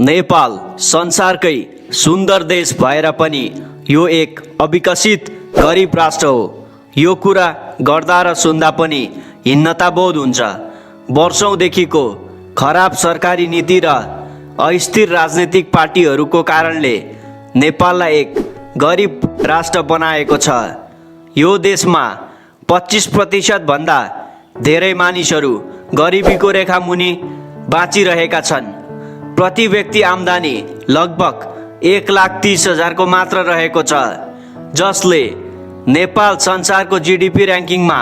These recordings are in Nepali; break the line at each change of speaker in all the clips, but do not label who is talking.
नेपाल संसारकै सुन्दर देश भएर पनि यो एक अविकसित गरिब राष्ट्र हो। यो कुरा गर्दा र सुन्दा पनि हिन्नता बोध हुन्छ। वर्षौंदेखिको खराब सरकारी नीति र अस्थिर राजनीतिक पार्टीहरूको कारणले नेपाललाई एक गरिब राष्ट्र बनाएको छ। यो देशमा 25% भन्दा धेरै मानिसहरू गरिबीको रेखा मुनि बाँचिरहेका छन्। प्रति व्यक्ति आम्दानी लगभग 1,30,000 को मात्र रहेको छ, जसले नेपाल संसारको जीडीपी र्याङ्किङमा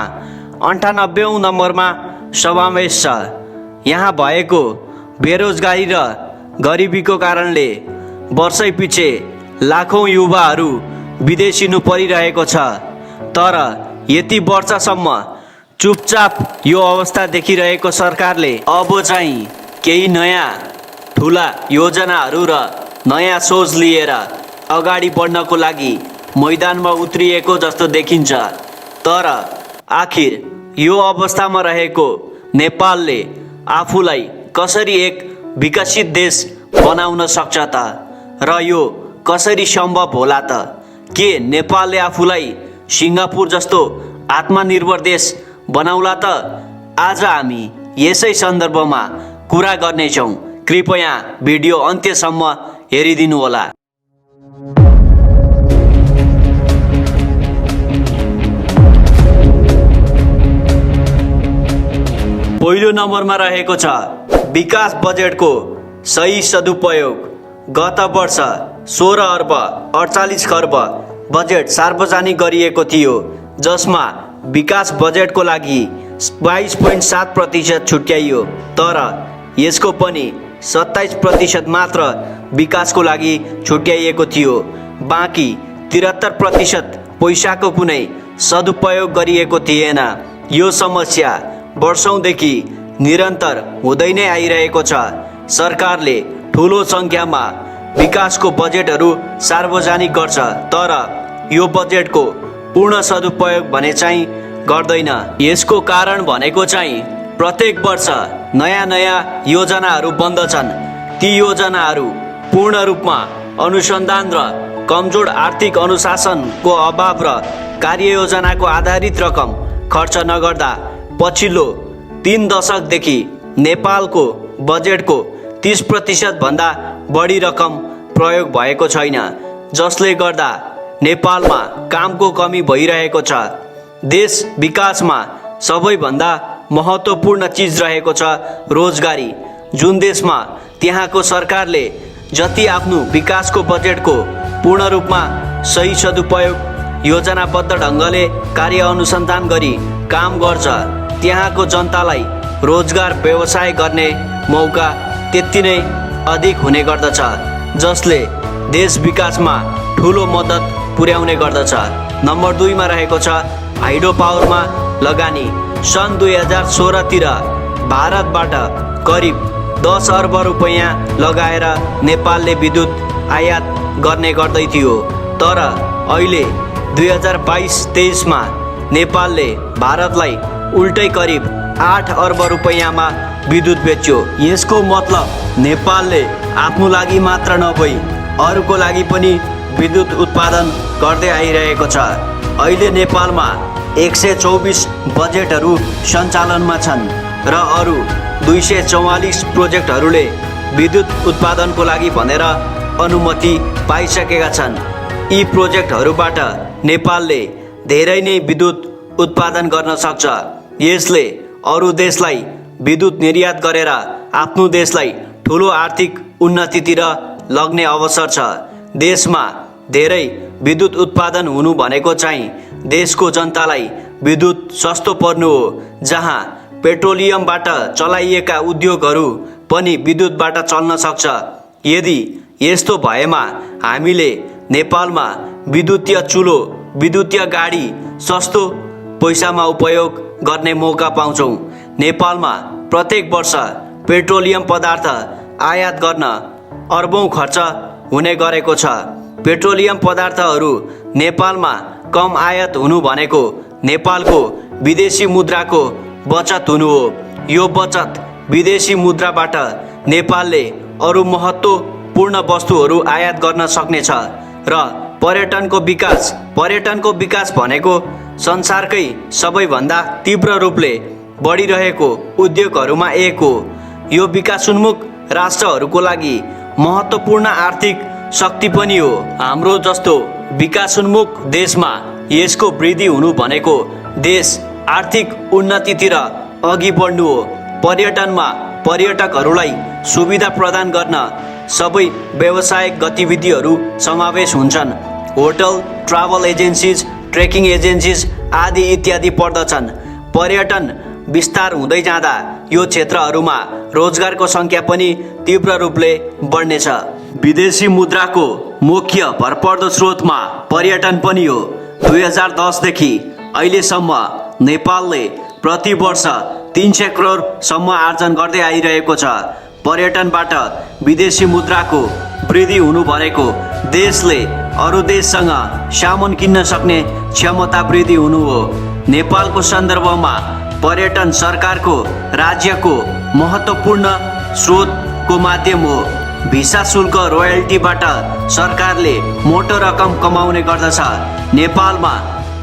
98औं नम्बरमा समावेश छ। यहाँ भएको बेरोजगारी र गरिबीको कारणले वर्षै पछि लाखौं युवाहरू विदेशिनु परिरहेको छ। तर यति वर्षसम्म चुपचाप यो अवस्था देखिरहेको सरकारले अब चाहिँ केही नयाँ ठुला योजनाहरू र नयाँ सोच लिएर अगाडि बढ्नको लागि मैदानमा उत्रिएको जस्तो देखिन्छ। तर आखिर यो अवस्थामा रहेको नेपालले आफूलाई कसरी एक विकसित देश बनाउन सक्छ त? र यो कसरी सम्भव होला त? के नेपालले आफूलाई सिङ्गापुर जस्तो आत्मनिर्भर देश बनाउला त? आज हामी यसै सन्दर्भमा कुरा गर्नेछौँ। कृपया भिडियो अन्त्यसम्म हेरिदिनु होला। पहिलो नम्बरमा रहेको छ विकास बजेटको सही सदुपयोग। गत वर्ष 16 अर्ब 48 खर्ब बजेट सार्वजनिक गरिएको थियो, जसमा विकास बजेटको लागि 22.7% छुट्याइयो। तर यसको पनि 27% मात्र विकासको लागि छुट्याइएको थियो। बाँकी 73% पैसाको कुनै सदुपयोग गरिएको थिएन। यो समस्या वर्षौंदेखि निरन्तर हुँदै नै आइरहेको छ। सरकारले ठुलो सङ्ख्यामा विकासको बजेटहरू सार्वजनिक गर्छ, तर यो बजेटको पूर्ण सदुपयोग भने चाहिँ गर्दैन। यसको कारण भनेको चाहिँ प्रत्येक वर्ष नयाँ नयाँ योजनाहरू बन्दछन्। ती योजनाहरू पूर्ण रूपमा अनुसन्धान र कमजोर आर्थिक अनुशासनको अभाव र कार्ययोजनाको आधारित रकम खर्च नगर्दा पछिल्लो 3 दशकदेखि नेपालको बजेटको 30% भन्दा बढी रकम प्रयोग भएको छैन, जसले गर्दा नेपालमा कामको कमी भइरहेको छ। देश विकासमा सबैभन्दा महत्त्वपूर्ण चिज रहेको छ रोजगारी। जुन देशमा त्यहाँको सरकारले जति आफ्नो विकासको बजेटको पूर्ण रूपमा सही सदुपयोग योजनाबद्ध ढङ्गले कार्य अनुसन्धान गरी काम गर्छ, त्यहाँको जनतालाई रोजगार व्यवसाय गर्ने मौका त्यति नै अधिक हुने गर्दछ, जसले देश विकासमा ठुलो मद्दत पुर्याउने गर्दछ। नम्बर 2 मा रहेको छ हाइड्रो पावरमा लगानी। सन् 2016 तिर भारतबाट करिब 10 अर्ब रुपैयाँ लगाएर नेपालले विद्युत आयात गर्ने गर्दै थियो। तर अहिले 2022-23 मा नेपालले भारतलाई उल्टै करिब 8 अर्ब रुपैयाँमा विद्युत बेच्यो। यसको मतलब नेपालले आफ्नो लागि मात्र नभई अरूको लागि पनि विद्युत उत्पादन गर्दै आइरहेको छ। अहिले नेपालमा 124 बजेटहरू सञ्चालनमा छन् र अरू 244 प्रोजेक्टहरूले विद्युत उत्पादनको लागि भनेर अनुमति पाइसकेका छन्। यी प्रोजेक्टहरूबाट नेपालले धेरै नै विद्युत उत्पादन गर्न सक्छ। यसले अरू देशलाई विद्युत निर्यात गरेर आफ्नो देशलाई ठुलो आर्थिक उन्नतितिर लग्ने अवसर छ। देशमा धेरै विद्युत उत्पादन हुनु भनेको चाहिँ देशको जनतालाई विद्युत सस्तो पर्नु हो। जहाँ पेट्रोलियमबाट चलाइएका उद्योगहरू पनि विद्युतबाट चल्न सक्छ। यदि यस्तो भएमा हामीले नेपालमा विद्युतीय चुलो, विद्युतीय गाडी सस्तो पैसामा उपयोग गर्ने मौका पाउँछौँ। नेपालमा प्रत्येक वर्ष पेट्रोलियम पदार्थ आयात गर्न अर्बौं खर्च हुने गरेको छ। पेट्रोलियम पदार्थहरू नेपालमा कम आयात हुनु भनेको नेपालको विदेशी मुद्राको बचत हुनु हो। यो बचत विदेशी मुद्राबाट नेपालले अरू महत्त्वपूर्ण वस्तुहरू आयात गर्न सक्नेछ र पर्यटनको विकास भनेको संसारकै सबैभन्दा तीव्र रूपले बढिरहेको उद्योगहरूमा एक हो। यो विकासोन्मुख राष्ट्रहरूको लागि महत्त्वपूर्ण आर्थिक शक्ति पनि हो। हाम्रो जस्तो विकासोन्मुख देशमा यसको वृद्धि हुनु भनेको देश आर्थिक उन्नतितिर अघि बढ्नु हो। पर्यटनमा पर्यटकहरूलाई सुविधा प्रदान गर्न सबै व्यावसायिक गतिविधिहरू समावेश हुन्छन्। Hotel, travel agencies, trekking agencies आदि इत्यादि पर्दछन्। पर्यटन विस्तार हुँदै जाँदा यो क्षेत्रहरूमा रोजगारको सङ्ख्या पनि तीव्र रूपले बढ्नेछ। विदेशी मुद्राको मुख्य भरपर्दो स्रोतमा पर्यटन पनि हो। 2010 देखि अहिलेसम्म नेपालले प्रति वर्ष 300 करोडसम्म आर्जन गर्दै आइरहेको छ। पर्यटनबाट विदेशी मुद्राको वृद्धि हुनु भनेको देशले अरू देशसँग सामान किन्न सक्ने क्षमता वृद्धि हुनु हो। नेपालको सन्दर्भमा पर्यटन सरकारको राज्यको महत्त्वपूर्ण स्रोतको माध्यम हो। भिसा शुल्क रोयल्टीबाट सरकारले मोटो रकम कमाउने गर्दछ। नेपालमा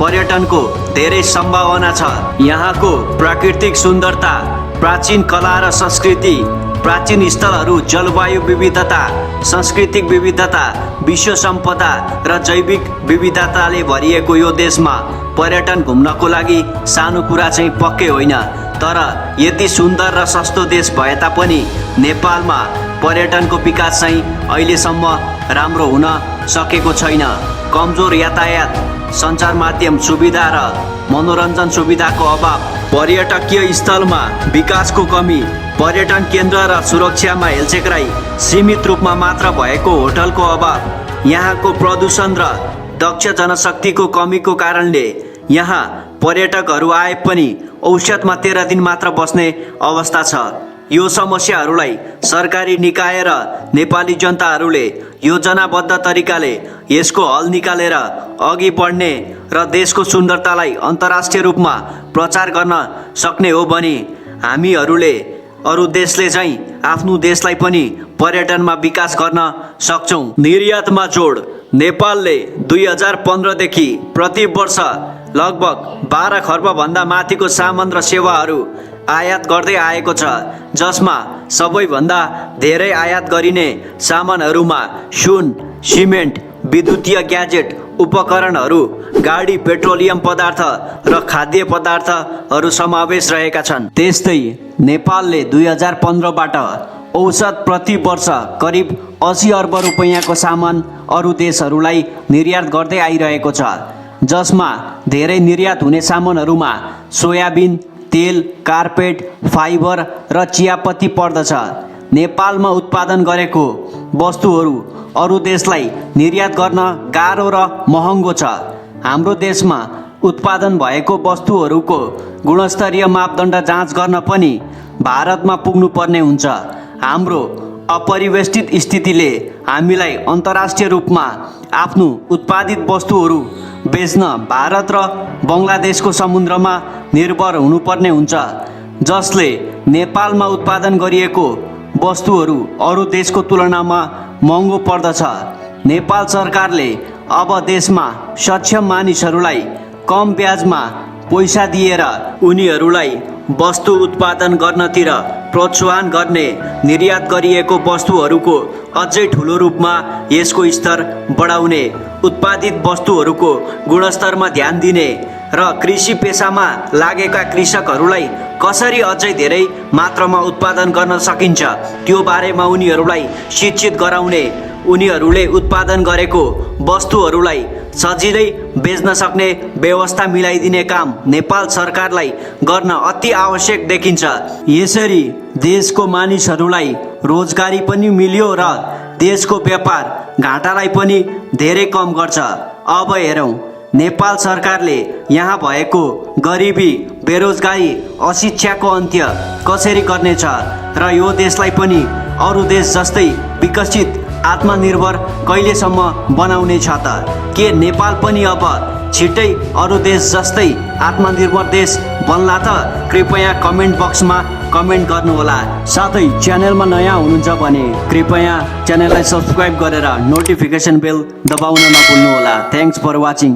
पर्यटनको धेरै सम्भावना छ। यहाँको प्राकृतिक सुन्दरता, प्राचीन कला र संस्कृति, प्राचीन स्थलहरू, जलवायु विविधता, सांस्कृतिक विविधता, विश्व सम्पदा र जैविक विविधताले भरिएको यो देशमा पर्यटन घुम्नको लागि सानो कुरा चाहिँ पक्कै होइन। तर यति सुन्दर र सस्तो देश भए तापनि नेपालमा पर्यटनको विकास चाहिँ अहिलेसम्म राम्रो हुन सकेको छैन। कमजोर यातायात, सञ्चार माध्यम सुविधा र मनोरञ्जन सुविधाको अभाव, पर्यटकीय स्थलमा विकासको कमी, पर्यटन केन्द्र र सुरक्षामा हेलचेक्राइ, सीमित रूपमा मात्र भएको होटलको अभाव, यहाँको प्रदूषण र दक्ष जनशक्तिको कमीको कारणले यहाँ पर्यटकहरू आए पनि औसतमा 13 दिन मात्र बस्ने अवस्था छ। यो समस्याहरूलाई सरकारी निकाय र नेपाली जनताहरूले योजनाबद्ध तरिकाले यसको हल निकालेर अघि बढ्ने र देशको सुन्दरतालाई अन्तर्राष्ट्रिय रूपमा प्रचार गर्न सक्ने हो भने हामीहरूले अरू देशले चाहिँ आफ्नो देशलाई पनि पर्यटनमा विकास गर्न सक्छौँ। निर्यातमा जोड, नेपालले 2015 देखि प्रति वर्ष लगभग 12 खर्बभन्दा माथिको सामान र सेवाहरू आयात गर्दै आएको छ, जसमा सबैभन्दा धेरै आयात गरिने सामानहरूमा सुन, सिमेन्ट, विद्युतीय ग्याजेट, उपकरणहरू, गाडी, पेट्रोलियम पदार्थ र खाद्य पदार्थहरू समावेश रहेका छन्। त्यस्तै नेपालले 2015बाट औसत प्रति वर्ष करिब 80 अर्ब रुपैयाँको सामान अरू देशहरूलाई निर्यात गर्दै आइरहेको छ, जसमा धेरै निर्यात हुने सामानहरूमा सोयाबिन तेल, कार्पेट, फाइबर र चियापत्ती पर्दछ। नेपालमा उत्पादन गरेको वस्तुहरू अरू देशलाई निर्यात गर्न गाह्रो र महँगो छ। हाम्रो देशमा उत्पादन भएको वस्तुहरूको गुणस्तरीय मापदण्ड जाँच गर्न पनि भारतमा पुग्नुपर्ने हुन्छ। हाम्रो अपरिवेष्टित स्थितिले हामीलाई अन्तर्राष्ट्रिय रूपमा आफ्नो उत्पादित वस्तुहरू बेच्न भारत र बङ्गलादेशको समुद्रमा निर्भर हुनुपर्ने हुन्छ, जसले नेपालमा उत्पादन गरिएको वस्तुहरू अरू देशको तुलनामा महँगो पर्दछ। नेपाल सरकारले अब देशमा सक्षम मानिसहरूलाई कम ब्याजमा पैसा दिएर उनीहरूलाई वस्तु उत्पादन गर्नतिर प्रोत्साहन गर्ने, निर्यात गरिएको वस्तुहरूको अझै ठुलो रूपमा यसको स्तर बढाउने, उत्पादित वस्तुहरूको गुणस्तरमा ध्यान दिने र कृषि पेसामा लागेका कृषकहरूलाई कसरी अझै धेरै मात्रामा उत्पादन गर्न सकिन्छ त्यो बारेमा उनीहरूलाई शिक्षित गराउने, उनीहरूले उत्पादन गरेको वस्तुहरूलाई सजिलै बेच्न सक्ने व्यवस्था मिलाइदिने काम नेपाल सरकारलाई गर्न अति आवश्यक देखिन्छ। यसरी देशको मानिसहरूलाई रोजगारी पनि मिल्यो र देशको व्यापार घाटालाई पनि धेरै कम गर्छ। अब हेरौँ नेपाल सरकारले यहाँ भएको गरिबी, बेरोजगारी, अशिक्षाको अन्त्य कसरी गर्नेछ र यो देशलाई पनि अरू देश जस्तै विकसित, आत्मनिर्भर कहिलेसम्म बनाउने छ त? के नेपाल पनि अब छिट्टै अरू देश जस्तै आत्मनिर्भर देश बन्ला त? कृपया कमेन्ट बक्समा कमेन्ट गर्नुहोला। साथै च्यानलमा नयाँ हुनुहुन्छ भने कृपया च्यानललाई सब्स्क्राइब गरेर नोटिफिकेसन बेल दबाउन नभुल्नुहोला। Thanks for watching.